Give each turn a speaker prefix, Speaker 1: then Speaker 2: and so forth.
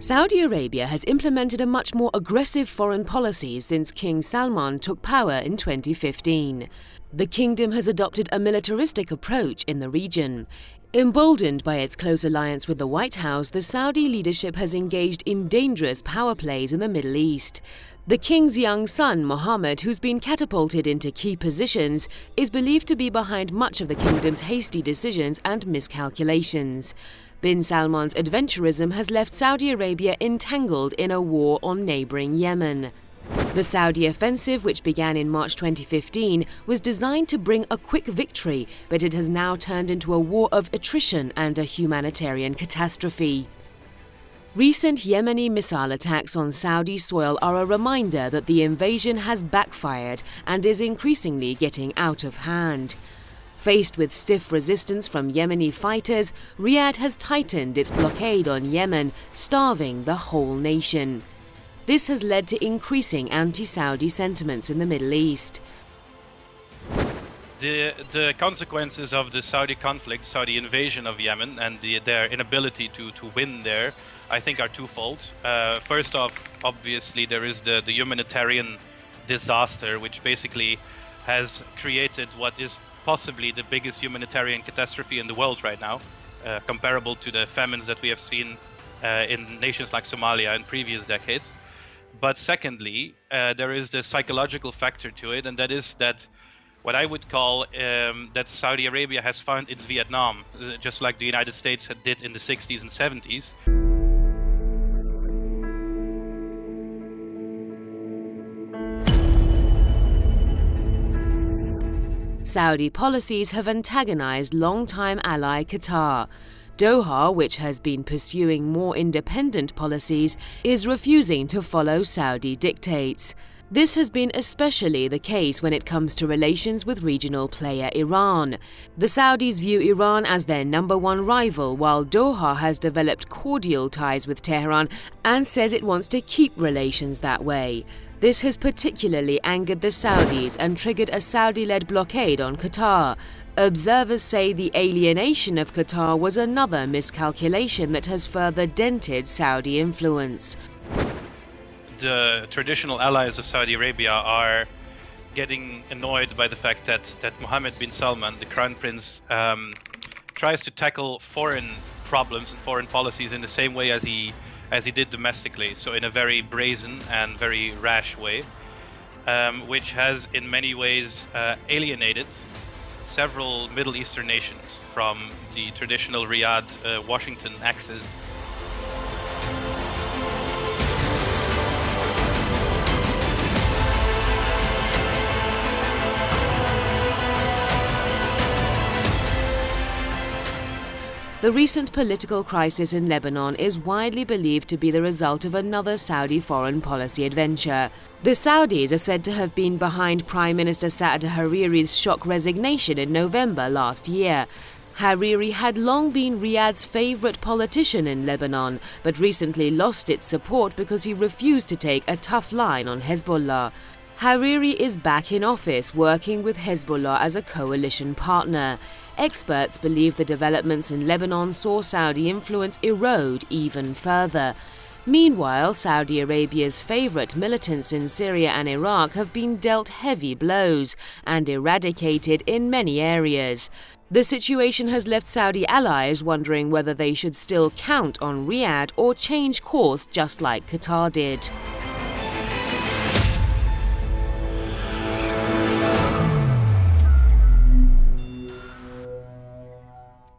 Speaker 1: Saudi Arabia has implemented a much more aggressive foreign policy since King Salman took power in 2015. The kingdom has adopted a militaristic approach in the region. Emboldened by its close alliance with the White House, the Saudi leadership has engaged in dangerous power plays in the Middle East. The king's young son, Mohammed, who's been catapulted into key positions, is believed to be behind much of the kingdom's hasty decisions and miscalculations. Bin Salman's adventurism has left Saudi Arabia entangled in a war on neighbouring Yemen. The Saudi offensive, which began in March 2015, was designed to bring a quick victory, but it has now turned into a war of attrition and a humanitarian catastrophe. Recent Yemeni missile attacks on Saudi soil are a reminder that the invasion has backfired and is increasingly getting out of hand. Faced with stiff resistance from Yemeni fighters, Riyadh has tightened its blockade on Yemen, starving the whole nation. This has led to increasing anti-Saudi sentiments in the Middle East.
Speaker 2: The consequences of the Saudi conflict, Saudi invasion of Yemen, and their inability to win there, I think are twofold. First off, obviously, there is the humanitarian disaster, which basically has created what is possibly the biggest humanitarian catastrophe in the world right now, comparable to the famines that we have seen in nations like Somalia in previous decades. But secondly, there is the psychological factor to it, and that is that what I would call that Saudi Arabia has found its Vietnam, just like the United States did in the 60s and 70s.
Speaker 1: Saudi policies have antagonized longtime ally Qatar. Doha, which has been pursuing more independent policies, is refusing to follow Saudi dictates. This has been especially the case when it comes to relations with regional player Iran. The Saudis view Iran as their number one rival, while Doha has developed cordial ties with Tehran and says it wants to keep relations that way. This has particularly angered the Saudis and triggered a Saudi-led blockade on Qatar. Observers say the alienation of Qatar was another miscalculation that has further dented Saudi influence.
Speaker 2: The traditional allies of Saudi Arabia are getting annoyed by the fact that Mohammed bin Salman, the crown prince, tries to tackle foreign problems and foreign policies in the same way as he did domestically, so in a very brazen and very rash way, which has in many ways alienated several Middle Eastern nations from the traditional Riyadh-Washington axis.
Speaker 1: The recent political crisis in Lebanon is widely believed to be the result of another Saudi foreign policy adventure. The Saudis are said to have been behind Prime Minister Saad Hariri's shock resignation in November last year. Hariri had long been Riyadh's favorite politician in Lebanon, but recently lost its support because he refused to take a tough line on Hezbollah. Hariri is back in office, working with Hezbollah as a coalition partner. Experts believe the developments in Lebanon saw Saudi influence erode even further. Meanwhile, Saudi Arabia's favorite militants in Syria and Iraq have been dealt heavy blows and eradicated in many areas. The situation has left Saudi allies wondering whether they should still count on Riyadh or change course just like Qatar did.